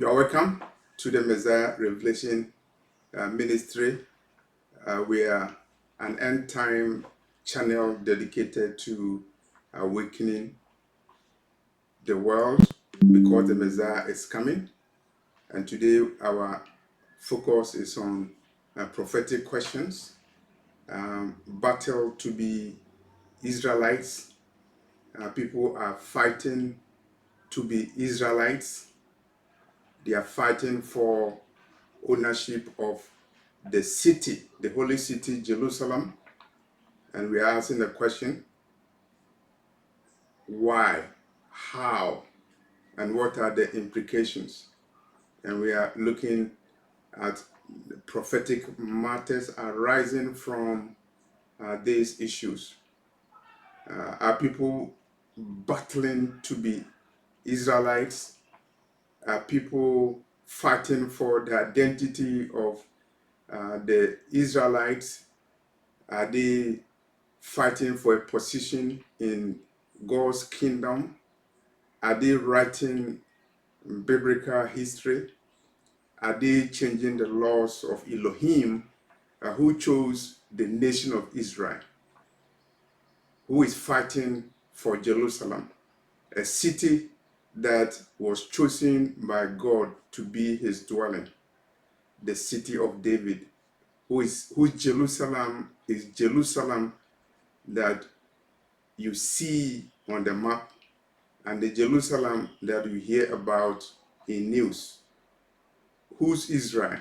You are welcome to the Messiah Revelation Ministry. We are an end time channel dedicated to awakening the world because the Messiah is coming. And today our focus is on prophetic questions, battle to be Israelites. People are fighting to be Israelites. They are fighting for ownership of the city, the holy city, Jerusalem. And we are asking the question, why, how, and what are the implications? And we are looking at the prophetic matters arising from these issues. Are people battling to be Israelites? Are people fighting for the identity of the Israelites? Are they fighting for a position in God's kingdom? Are they writing biblical history? Are they changing the laws of Elohim, who chose the nation of Israel, who is fighting for Jerusalem, a city that was chosen by God to be his dwelling, the city of David, whose Jerusalem is Jerusalem that you see on the map, and the Jerusalem that you hear about in news. Who's Israel?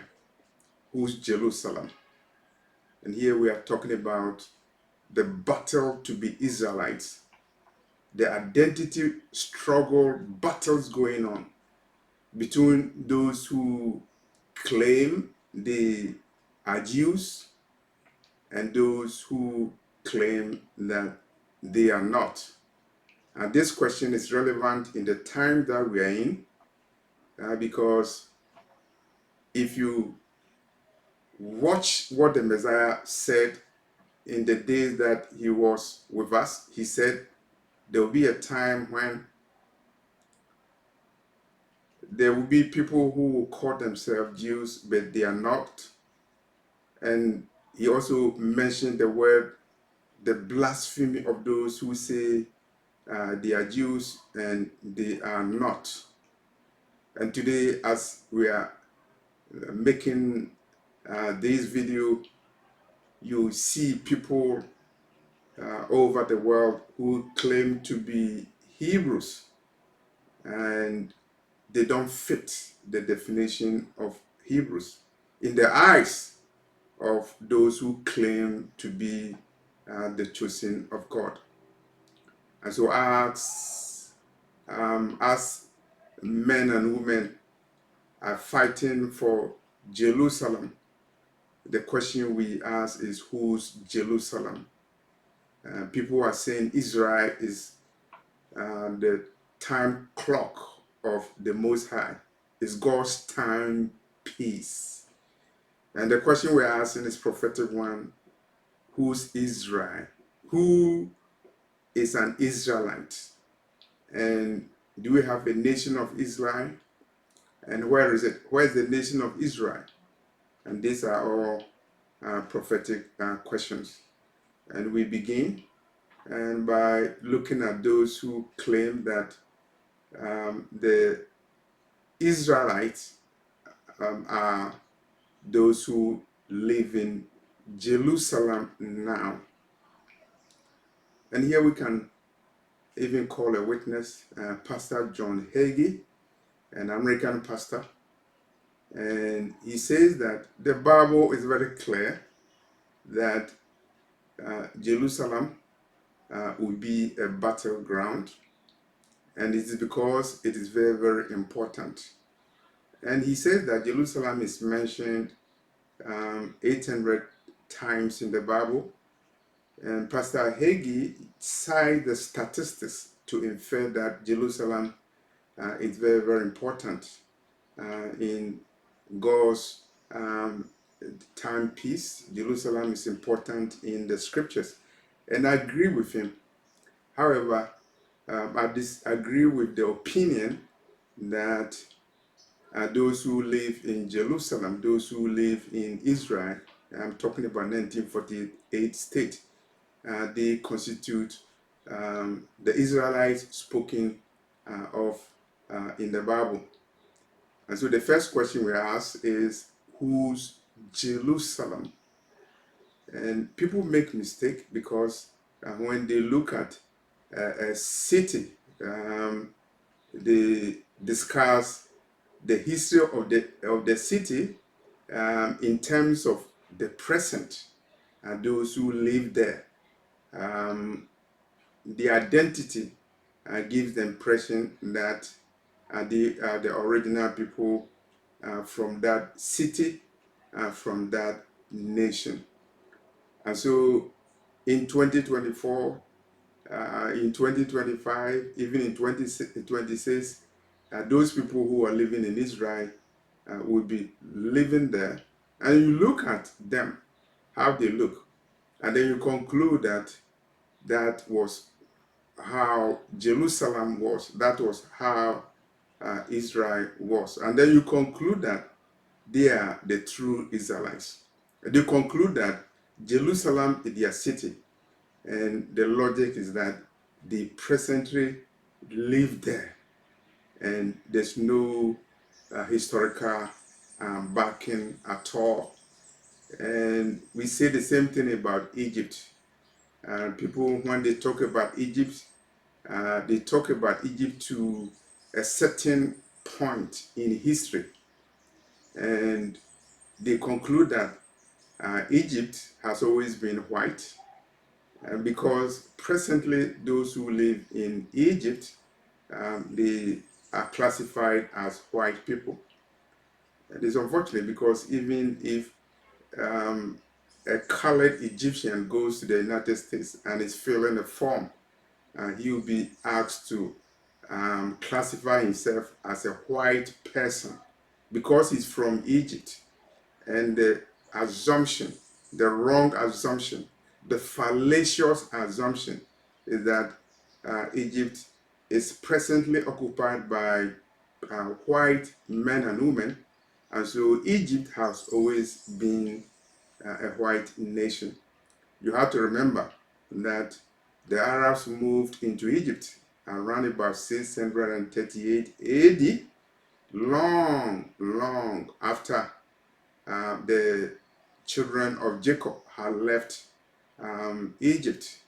Who's Jerusalem? And here we are talking about the battle to be Israelites, the identity struggle, battles going on between those who claim they are Jews and those who claim that they are not. And this question is relevant in the time that we are in, because if you watch what the Messiah said in the days that he was with us, he said there will be a time when there will be people who will call themselves Jews, but they are not. And he also mentioned the blasphemy of those who say they are Jews and they are not. And today, as we are making this video, you see people over the world who claim to be Hebrews, and they don't fit the definition of Hebrews in the eyes of those who claim to be the chosen of God. And so as men and women are fighting for Jerusalem, the question we ask is, whose Jerusalem? People are saying Israel is the time clock of the Most High. Is God's time piece. And the question we're asking is prophetic one. Who's Israel? Who is an Israelite? And do we have a nation of Israel? And where is it? Where is the nation of Israel? And these are all prophetic questions. And we begin and by looking at those who claim that the Israelites are those who live in Jerusalem now. And here we can even call a witness, Pastor John Hagee, an American pastor. And he says that the Bible is very clear that Jerusalem will be a battleground. And it is because it is very, very important. And he says that Jerusalem is mentioned 800 times in the Bible. And Pastor Hagee cited the statistics to infer that Jerusalem is very, very important in God's timepiece. Jerusalem is important in the scriptures. And I agree with him. However, I disagree with the opinion that those who live in Jerusalem, those who live in Israel, I'm talking about 1948 state, they constitute the Israelites spoken of in the Bible. And so the first question we ask is, whose Jerusalem? And people make mistake because when they look at a city, they discuss the history of the city in terms of the present and those who live there. The identity gives the impression that they are the original people from that city, from that nation. And so in 2024, in 2025, even in 2026, those people who are living in Israel will be living there. And you look at them, how they look, and then you conclude that that was how Jerusalem was, that was how Israel was. And then you conclude that they are the true Israelites. They conclude that Jerusalem is their city. And the logic is that they presently live there. And there's no historical backing at all. And we say the same thing about Egypt. People, when they talk about Egypt, they talk about Egypt to a certain point in history. And they conclude that Egypt has always been white, because presently those who live in Egypt, they are classified as white people. It is unfortunate because even if a colored Egyptian goes to the United States and is filling a form, he will be asked to classify himself as a white person because he's from Egypt. And the assumption, the wrong assumption, the fallacious assumption is that Egypt is presently occupied by white men and women, and so Egypt has always been a white nation. You have to remember that the Arabs moved into Egypt around about 638 AD, long after the children of Jacob had left Egypt,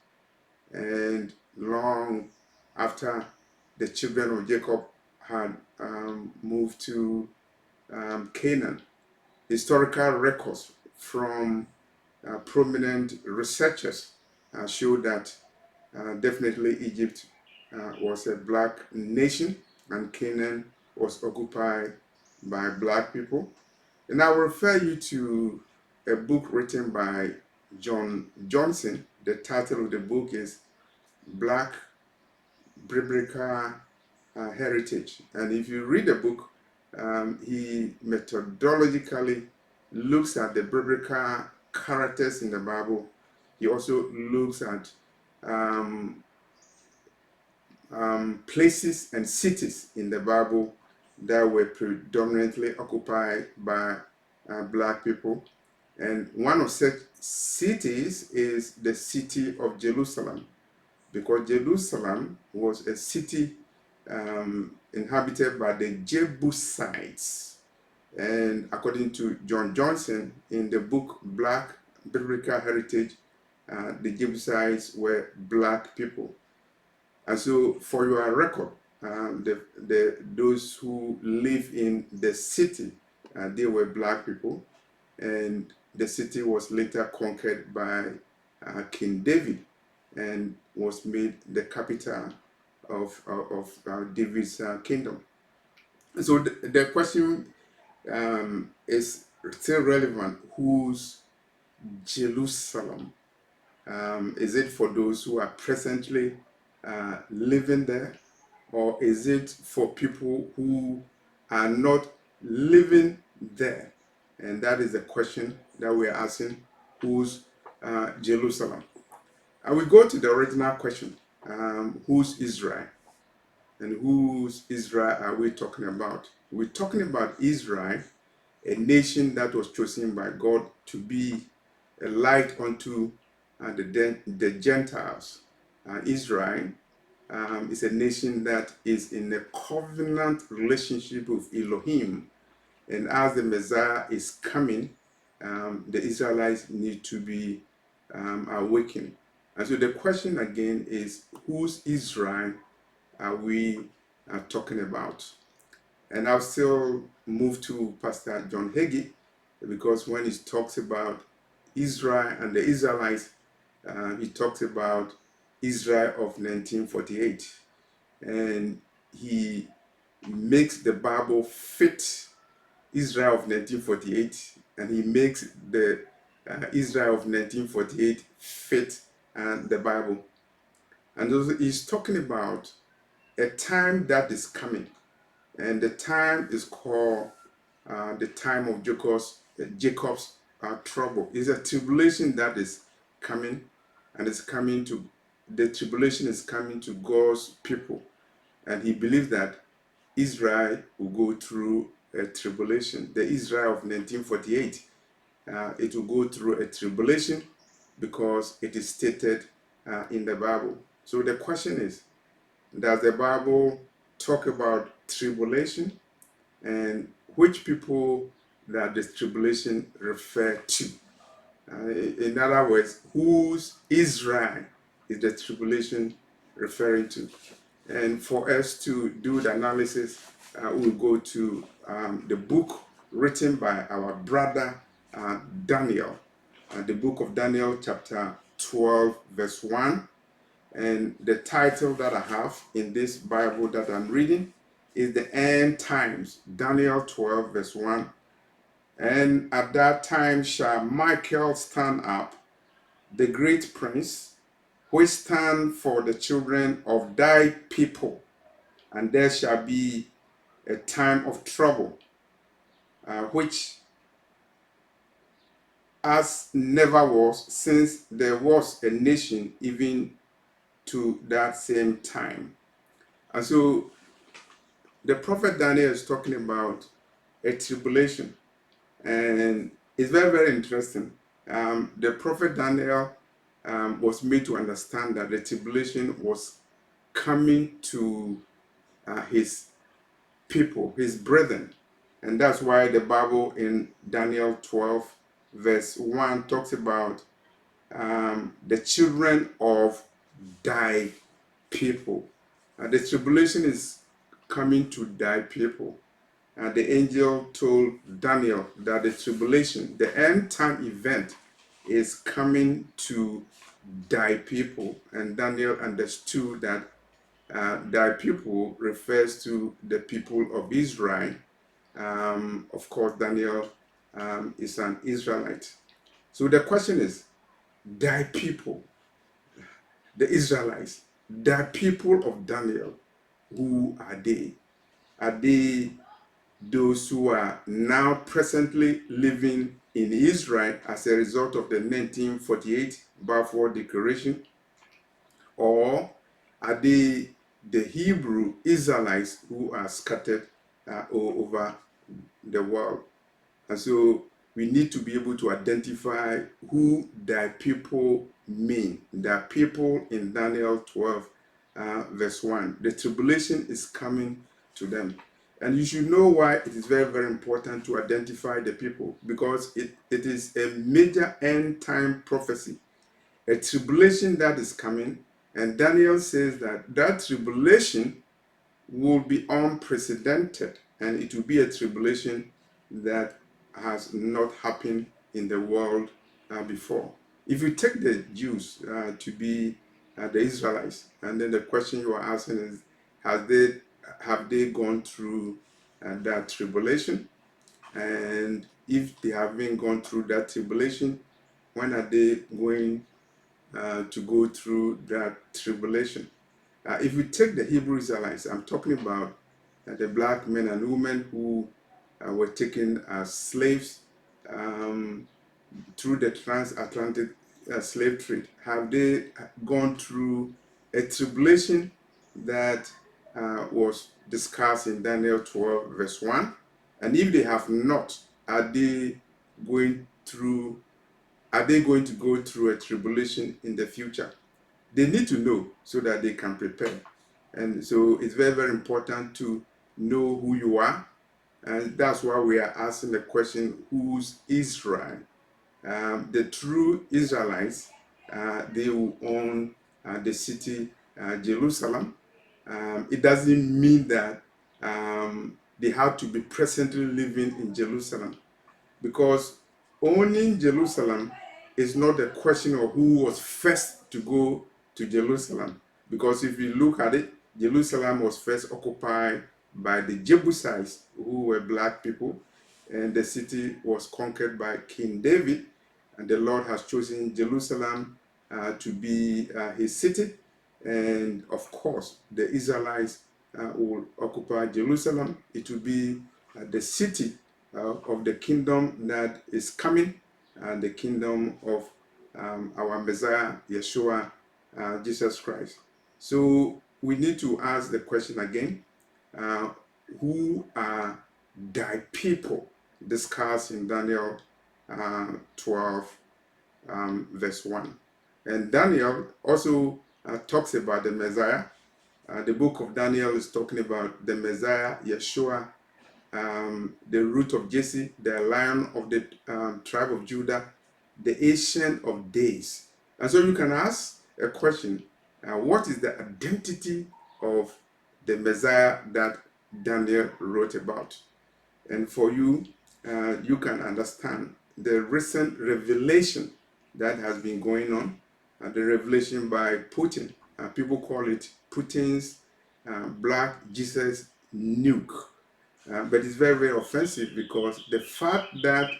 and long after the children of Jacob had moved to Canaan. Historical records from prominent researchers show that definitely Egypt was a black nation and Canaan was occupied by black people. And I will refer you to a book written by John Johnson. The title of the book is Black Biblical Heritage. And if you read the book, he methodologically looks at the biblical characters in the Bible. He also looks at places and cities in the Bible that were predominantly occupied by black people. And one of such cities is the city of Jerusalem, because Jerusalem was a city inhabited by the Jebusites. And according to John Johnson, in the book Black Biblical Heritage, the Jebusites were black people. And so, for your record, those who live in the city, they were black people, and the city was later conquered by King David and was made the capital of David's kingdom. And so the question is still relevant: whose Jerusalem? Is it for those who are presently living there, or is it for people who are not living there? And that is the question that we're asking: whose Jerusalem? And we go to the original question: whose Israel? And whose Israel are we talking about? we're talking about Israel, a nation that was chosen by God to be a light unto the Gentiles. Israel is a nation that is in a covenant relationship with Elohim. And as the Messiah is coming, the Israelites need to be awakened. And so the question again is, whose Israel are we talking about? And I'll still move to Pastor John Hagee, because when he talks about Israel and the Israelites, he talks about Israel of 1948. And he makes the Bible fit Israel of 1948, and he makes the Israel of 1948 fit the Bible. And also he's talking about a time that is coming, and the time is called the time of Jacob's trouble. It's a tribulation that is coming, and it's coming to the tribulation is coming to God's people, and he believes that Israel will go through a tribulation. The Israel of 1948, it will go through a tribulation because it is stated in the Bible. So the question is, does the Bible talk about tribulation, and which people that the tribulation refer to? In other words, whose Israel is the tribulation referring to? And for us to do the analysis, we'll go to the book written by our brother Daniel, the book of Daniel, chapter 12, verse 1. And the title that I have in this Bible that I'm reading is The End Times, Daniel 12, verse 1. And at that time shall Michael stand up, the great prince, which stand for the children of thy people, and there shall be a time of trouble, which as never was since there was a nation even to that same time. And so the prophet Daniel is talking about a tribulation, and it's very, very interesting. The prophet Daniel was made to understand that the tribulation was coming to his people, his brethren. And that's why the Bible in Daniel 12, verse 1 talks about the children of thy people. The tribulation is coming to thy people. The angel told Daniel that the tribulation, the end time event, is coming to thy people. And Daniel understood that thy people refers to the people of Israel. Of course, Daniel is an Israelite. So the question is, thy people, the Israelites, the people of Daniel, who are they? Are they those who are now presently living in Israel as a result of the 1948 Balfour Declaration? Or are they the Hebrew Israelites who are scattered all over the world? And so we need to be able to identify who thy people mean. Thy people in Daniel 12, verse 1. The tribulation is coming to them. And you should know why it is very, very important to identify the people, because it is a major end time prophecy, a tribulation that is coming. And Daniel says that that tribulation will be unprecedented, and it will be a tribulation that has not happened in the world before. If you take the Jews to be the Israelites, and then the question you are asking is, have they gone through that tribulation? And if they haven't gone through that tribulation, when are they going to go through that tribulation? If we take the Hebrew Israelites, I'm talking about the black men and women who were taken as slaves through the transatlantic slave trade. Have they gone through a tribulation that was discussed in Daniel 12, verse 1. And if they have not, are they going through, are they going to go through a tribulation in the future? They need to know so that they can prepare. And so it's very, very important to know who you are. And that's why we are asking the question, who's Israel? The true Israelites, they will own the city Jerusalem. It doesn't mean that they have to be presently living in Jerusalem, because owning Jerusalem is not a question of who was first to go to Jerusalem. Because if you look at it, Jerusalem was first occupied by the Jebusites, who were black people, and the city was conquered by King David, and the Lord has chosen Jerusalem to be his city. And of course, the Israelites will occupy Jerusalem. It will be the city of the kingdom that is coming, and the kingdom of our Messiah, Yeshua, Jesus Christ. So we need to ask the question again, uh, who are thy people, discussed in Daniel 12, verse 1. And Daniel also talks about the Messiah. The book of Daniel is talking about the Messiah, Yeshua, the root of Jesse, the lion of the tribe of Judah, the ancient of days. And so you can ask a question, what is the identity of the Messiah that Daniel wrote about? And for you, you can understand the recent revelation that has been going on, the revelation by Putin. People call it Putin's Black Jesus nuke. But it's very, very offensive, because the fact that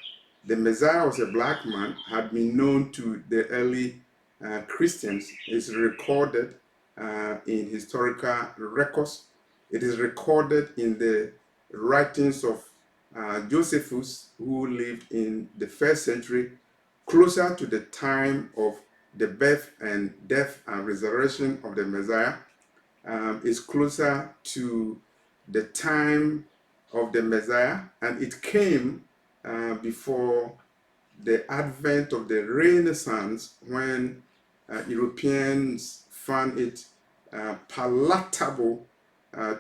the Messiah was a black man had been known to the early Christians, is recorded in historical records. It is recorded in the writings of Josephus, who lived in the first century, closer to the time of the birth and death and resurrection of the Messiah. Is closer to the time of the Messiah, and it came before the advent of the Renaissance, when Europeans found it palatable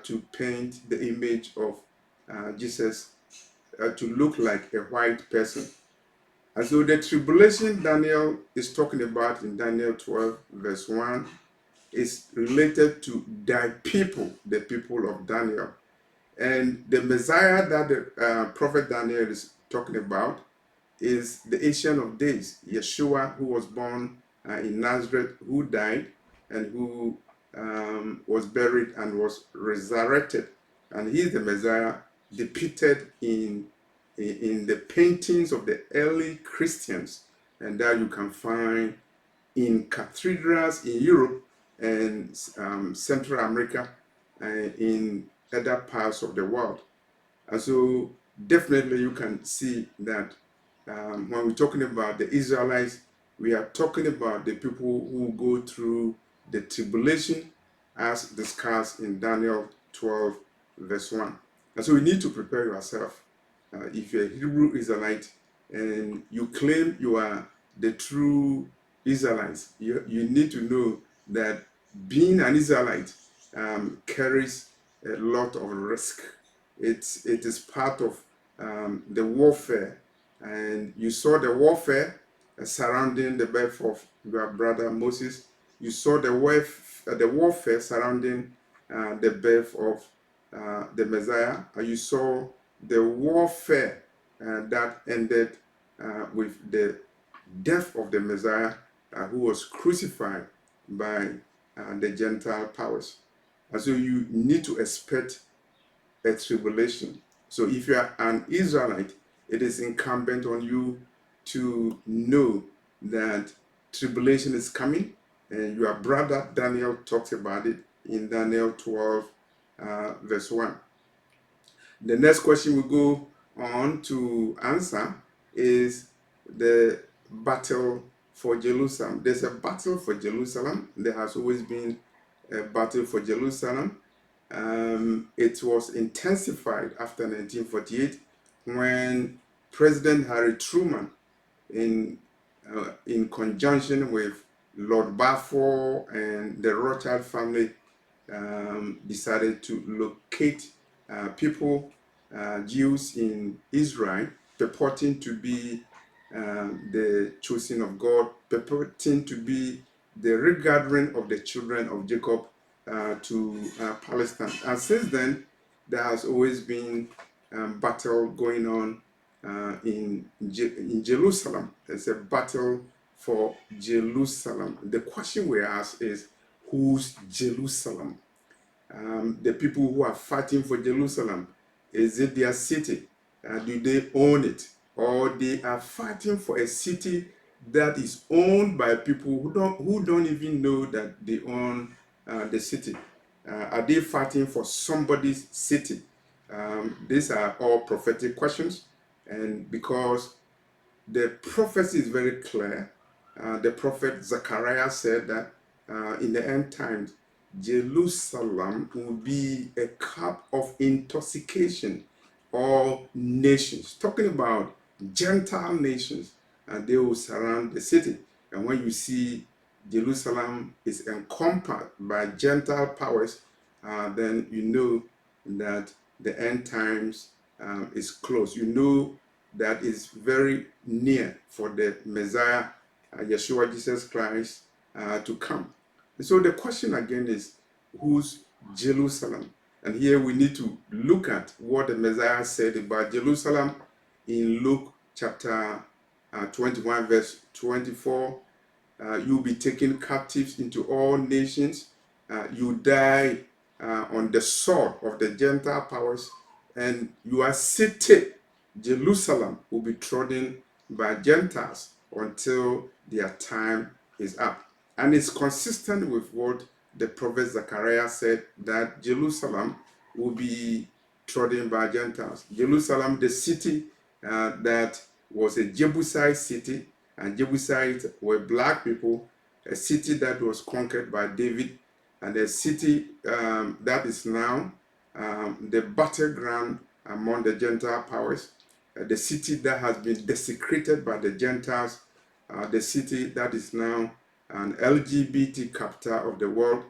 to paint the image of Jesus to look like a white person. And so the tribulation Daniel is talking about in Daniel 12, verse 1, is related to thy people, the people of Daniel. And the Messiah that the prophet Daniel is talking about is the Ancient of Days, Yeshua, who was born in Nazareth, who died, and who was buried and was resurrected. And he is the Messiah depicted in the paintings of the early Christians, and that you can find in cathedrals in Europe and Central America and in other parts of the world. And so definitely you can see that when we're talking about the Israelites, we are talking about the people who go through the tribulation as discussed in Daniel 12, verse 1. And so we need to prepare yourself. If you're a Hebrew Israelite and you claim you are the true Israelites, you need to know that being an Israelite carries a lot of risk. It is part of the warfare, and you saw the warfare surrounding the birth of your brother Moses. You saw the warfare surrounding the birth of the Messiah. You saw the warfare that ended with the death of the Messiah, who was crucified by the Gentile powers. And so you need to expect a tribulation. So if you are an Israelite, it is incumbent on you to know that tribulation is coming, and your brother Daniel talks about it in Daniel 12, verse 1. The next question we go on to answer is the battle for Jerusalem. There's a battle for Jerusalem. There has always been a battle for Jerusalem. It was intensified after 1948 when President Harry Truman, in conjunction with Lord Balfour and the Rothschild family, decided to locate people, Jews in Israel, purporting to be the chosen of God, purporting to be the regathering of the children of Jacob to Palestine. And since then, there has always been battle going on in Jerusalem. There's a battle for Jerusalem. The question we ask is, whose Jerusalem? The people who are fighting for Jerusalem, is it their city? Do they own it? Or they are fighting for a city that is owned by people who don't even know that they own the city? Are they fighting for somebody's city? These are all prophetic questions, and because the prophecy is very clear. The prophet Zechariah said that in the end times, Jerusalem will be a cup of intoxication. All nations, talking about Gentile nations, and they will surround the city. And when you see Jerusalem is encompassed by Gentile powers, then you know that the end times is close. You know that is very near for the Messiah, Yeshua Jesus Christ, to come. So the question again is, whose Jerusalem? And here we need to look at what the Messiah said about Jerusalem in Luke chapter 21, verse 24. You'll be taken captives into all nations. You die on the sword of the Gentile powers, and your city, Jerusalem, will be trodden by Gentiles until their time is up. And it's consistent with what the prophet Zechariah said, that Jerusalem will be trodden by Gentiles. Jerusalem, the city that was a Jebusite city, and Jebusites were black people, a city that was conquered by David, and a city that is now the battleground among the Gentile powers, the city that has been desecrated by the Gentiles, the city that is now an LGBT capital of the world,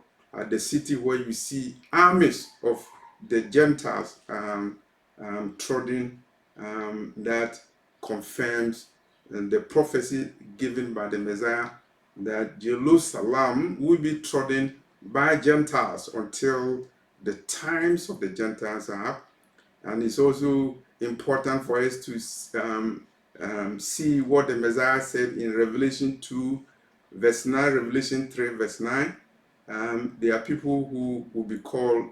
the city where you see armies of the Gentiles trotting, that confirms the prophecy given by the Messiah that Jerusalem will be trodden by Gentiles until the times of the Gentiles are up. And it's also important for us to see what the Messiah said in Revelation 2, verse 9, Revelation 3, verse 9. There are people who will be called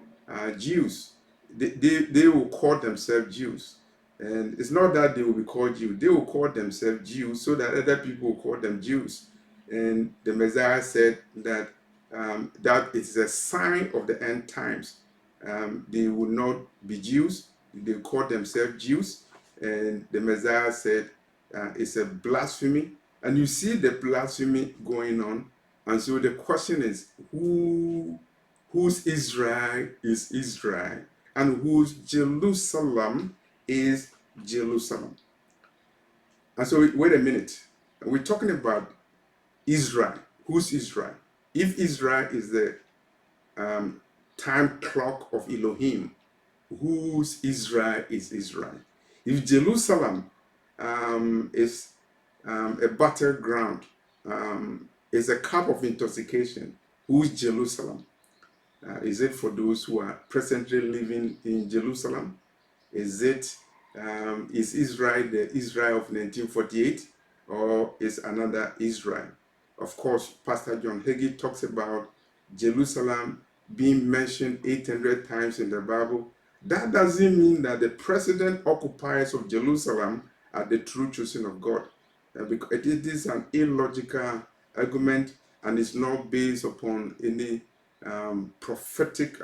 Jews. They will call themselves Jews. And it's not that they will be called Jews. They will call themselves Jews so that other people will call them Jews. And the Messiah said that that it is a sign of the end times. They will not be Jews. They call themselves Jews. And the Messiah said it's a blasphemy. And you see the blasphemy going on. And so the question is, whose Israel is Israel? And whose Jerusalem is Jerusalem? And so wait a minute. We're talking about Israel. Who's Israel? If Israel is the time clock of Elohim, whose Israel is Israel? If Jerusalem is a battleground, is a cup of intoxication, whose Jerusalem? Is it for those who are presently living in Jerusalem? Is Israel the Israel of 1948, or is another Israel? Of course, Pastor John Hagee talks about Jerusalem being mentioned 800 times in the Bible. That doesn't mean that the present occupiers of Jerusalem are the true chosen of God. Because it is an illogical argument, and it's not based upon any prophetic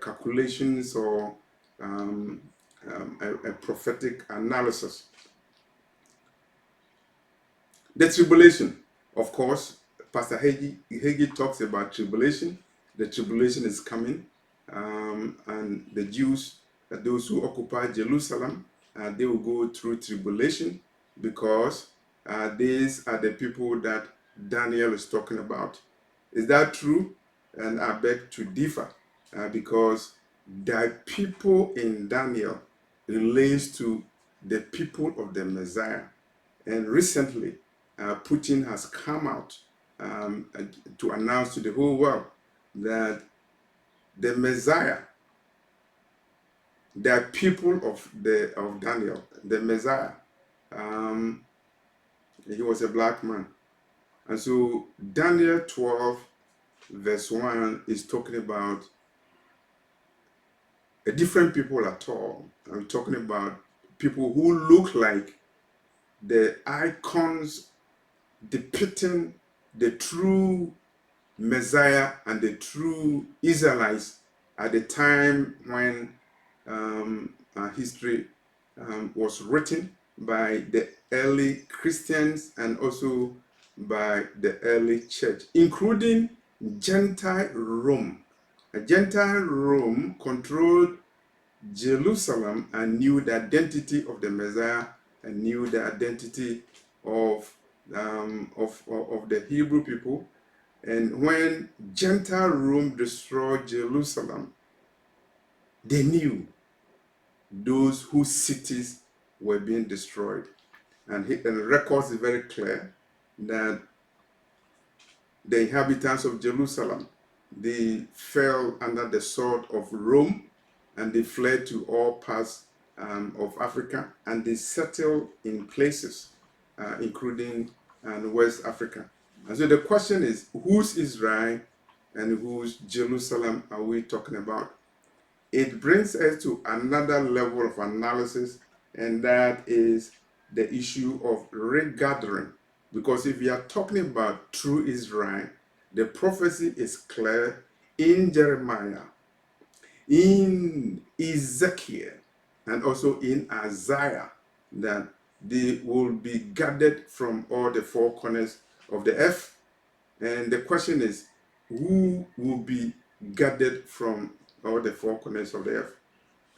calculations or a prophetic analysis. The tribulation, of course, Pastor Hagee talks about tribulation, the tribulation is coming, and the Jews, those who occupy Jerusalem, they will go through tribulation because these are the people that Daniel is talking about. Is that true? And I beg to differ because the people in Daniel relates to the people of the Messiah. And recently, Putin has come out to announce to the whole world that the Messiah, the people of Daniel, the Messiah, um, he was a black man. And so Daniel 12, verse 1 is talking about a different people at all. I'm talking about people who look like the icons depicting the true Messiah and the true Israelites at the time when history was written by the early Christians and also by the early church, including Gentile Rome. Gentile Rome controlled Jerusalem and knew the identity of the Messiah and knew the identity of the Hebrew people. And when Gentile Rome destroyed Jerusalem, they knew those whose cities were being destroyed. And the records is very clear that the inhabitants of Jerusalem, they fell under the sword of Rome, and they fled to all parts of Africa, and they settled in places, including West Africa. And so the question is, whose Israel and whose Jerusalem are we talking about? It brings us to another level of analysis, and that is the issue of regathering. Because if we are talking about true Israel, the prophecy is clear in Jeremiah, in Ezekiel, and also in Isaiah that they will be gathered from all the four corners of the earth. And the question is, who will be gathered from all the four corners of the earth?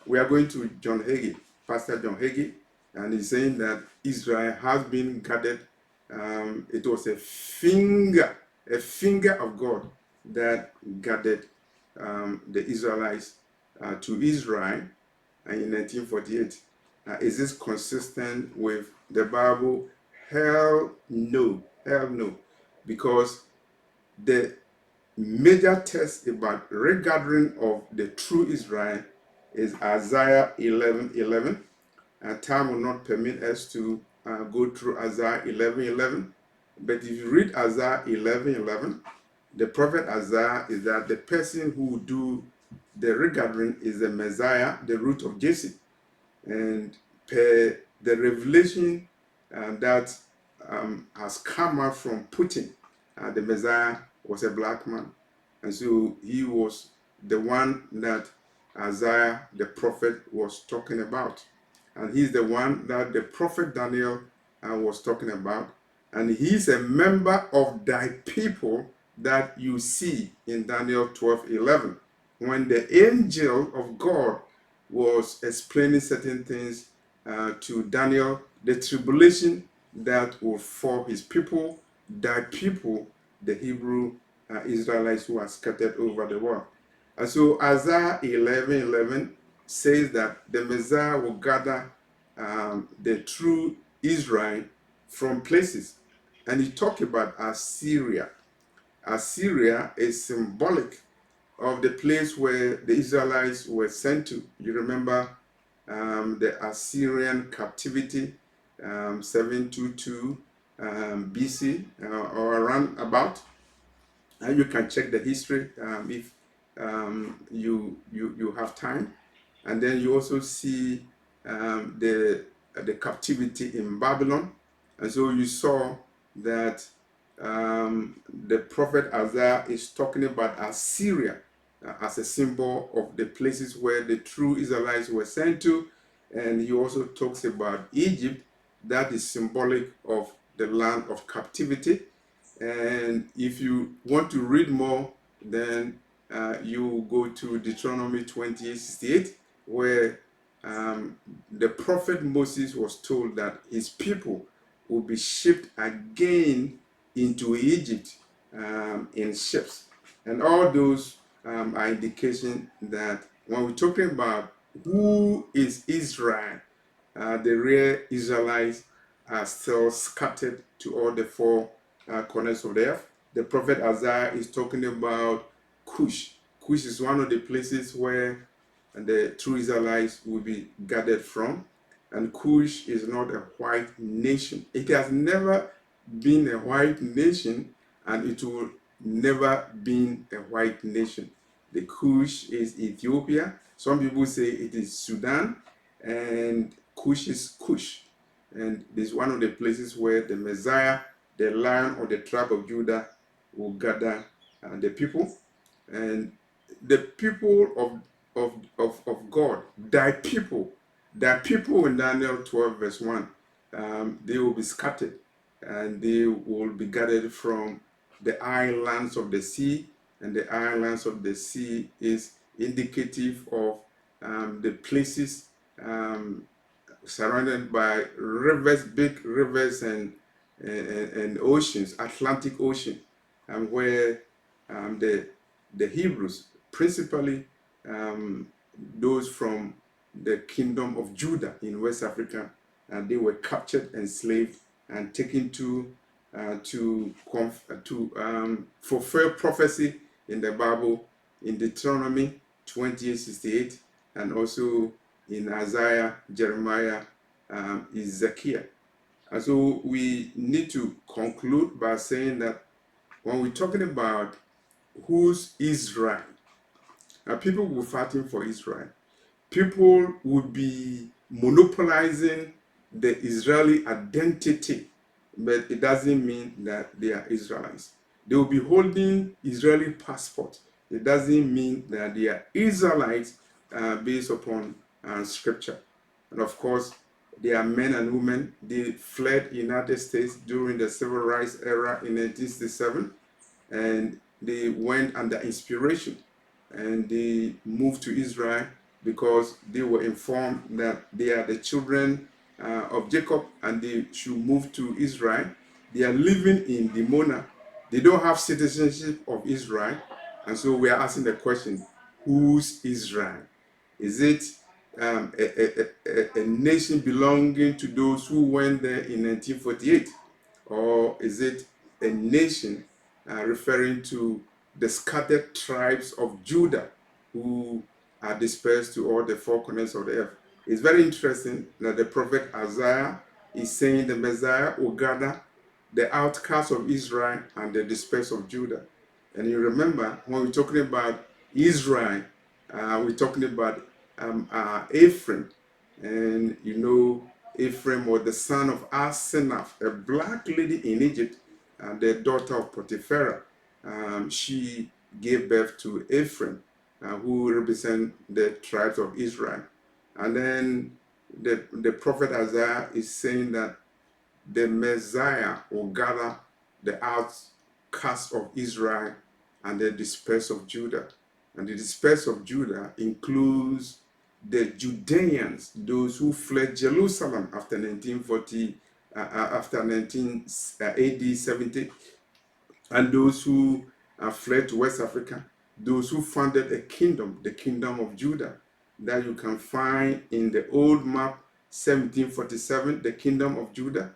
We are going to John Hagee, Pastor John Hagee, and he's saying that Israel has been gathered. It was a finger of God that gathered the Israelites to Israel in 1948. Is this consistent with the Bible? Hell no. Hell no. Because the major text about regathering of the true Israel is Isaiah 11:11. Time will not permit us to go through Isaiah 11:11. But if you read Isaiah 11:11, the prophet Isaiah is that the person who will do the regathering is the Messiah, the root of Jesse. And per the revelation that has come out from Putin, the Messiah was a black man. And so he was the one that Isaiah the prophet was talking about. And he's the one that the prophet Daniel was talking about. And he's a member of thy people that you see in Daniel 12:11. When the angel of God was explaining certain things to Daniel, the tribulation that will fall his people, thy people, the Hebrew Israelites who are scattered over the world. And so Isaiah 11:11 says that the Messiah will gather the true Israel from places. And he talked about Assyria. Assyria is symbolic of the place where the Israelites were sent to. You remember the Assyrian captivity, 722 BC or around about. And you can check the history if you have time. And then you also see the captivity in Babylon. And so you saw that the prophet Isaiah is talking about Assyria as a symbol of the places where the true Israelites were sent to. And he also talks about Egypt, that is symbolic of the land of captivity. And if you want to read more, then you go to Deuteronomy 28:68, where the prophet Moses was told that his people will be shipped again into Egypt in ships. And all those are indication that when we're talking about who is Israel, the real Israelites are still scattered to all the four corners of the earth. The prophet Isaiah is talking about Cush. Cush is one of the places where the true Israelites will be gathered from. And Cush is not a white nation. It has never been a white nation, and it will never been a white nation. The Cush is Ethiopia. Some people say it is Sudan, and Cush is Cush. And this is one of the places where the Messiah, the Lion of the tribe of Judah, will gather the people. And the people of God, thy people in Daniel 12, verse 1, they will be scattered, and they will be gathered from the islands of the sea. And the islands of the sea is indicative of the places surrounded by rivers, big rivers, and oceans, Atlantic Ocean, and where the Hebrews, principally those from the kingdom of Judah in West Africa, and they were captured, enslaved, and taken to fulfill prophecy in the Bible in Deuteronomy 28:68, and also in Isaiah, Jeremiah, Ezekiel. And so we need to conclude by saying that when we're talking about who's Israel, people will fighting for Israel. People would be monopolizing the Israeli identity, but it doesn't mean that they are Israelites. They will be holding Israeli passport. It doesn't mean that they are Israelites based upon scripture. And of course, they are men and women. They fled the United States during the Civil Rights era in 1967, and they went under inspiration, and they moved to Israel because they were informed that they are the children of Jacob and they should move to Israel. They are living in Dimona. They don't have citizenship of Israel. And so we are asking the question, who's Israel? Is it a nation belonging to those who went there in 1948? Or is it a nation referring to the scattered tribes of Judah who are dispersed to all the four corners of the earth? It's very interesting that the prophet Isaiah is saying the Messiah will gather the outcasts of Israel and the dispersed of Judah. And you remember, when we're talking about Israel, we're talking about Ephraim. And you know, Ephraim was the son of Asenath, a black lady in Egypt, the daughter of Potiphar. She gave birth to Ephraim, who represent the tribes of Israel. And then the prophet Isaiah is saying that the Messiah will gather the outcasts of Israel and the dispersed of Judah. And the dispersed of Judah includes the Judeans, those who fled Jerusalem after 1940, after 19 AD 70, and those who fled to West Africa, those who founded a kingdom, the kingdom of Judah, that you can find in the old map 1747, the kingdom of Judah,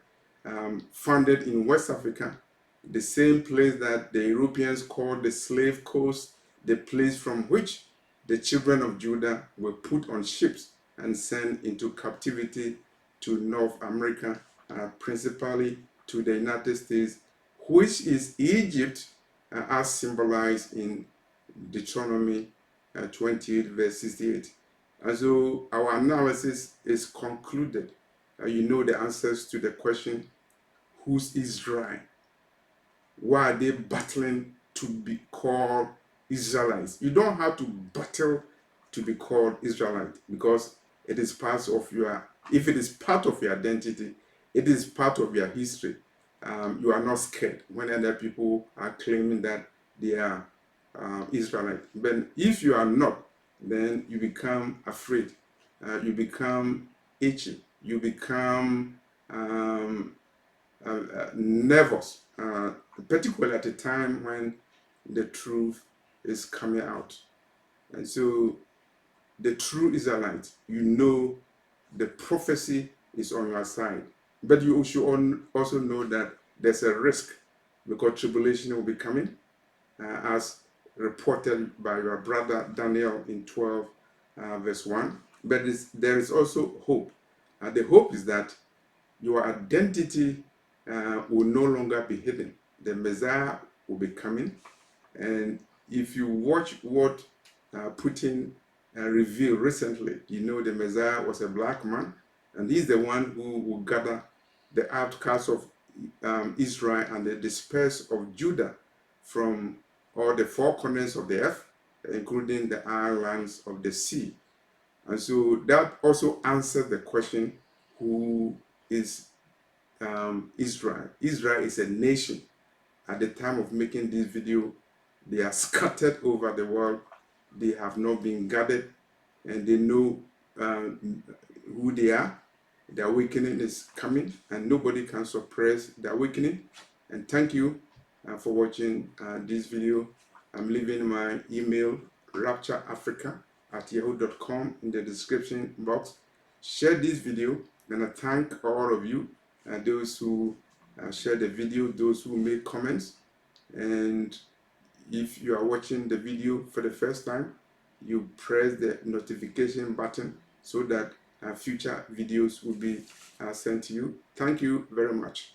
founded in West Africa, the same place that the Europeans called the slave coast, the place from which the children of Judah were put on ships and sent into captivity to North America, principally to the United States, which is Egypt, as symbolized in Deuteronomy 28, verse 68. And so our analysis is concluded. You know the answers to the question, who's Israel? Why are they battling to be called Israelites? You don't have to battle to be called Israelite, because it is part of your, if it is part of your identity, it is part of your history. You are not scared when other people are claiming that they are Israelite. But if you are not, then you become afraid. You become itchy. You become nervous, particularly at a time when the truth is coming out. And so, the true Israelite, you know the prophecy is on your side. But you should also know that there's a risk because tribulation will be coming, as reported by your brother Daniel in 12, verse 1. But there is also hope. The hope is that your identity will no longer be hidden. The Messiah will be coming. And if you watch what Putin revealed recently, you know the Messiah was a black man, and he's the one who will gather the outcasts of Israel and the dispersed of Judah from all the four corners of the earth, including the islands of the sea. And so that also answers the question, who is Israel? Israel is a nation. At the time of making this video, they are scattered over the world. They have not been gathered, and they know who they are. The awakening is coming, and nobody can suppress the awakening. And thank you for watching this video. I'm leaving my email, raptureafrica@yahoo.com, in the description box. Share this video, and I thank all of you, those who share the video, those who make comments. And if you are watching the video for the first time, you press the notification button so that future videos will be sent to you. Thank you very much.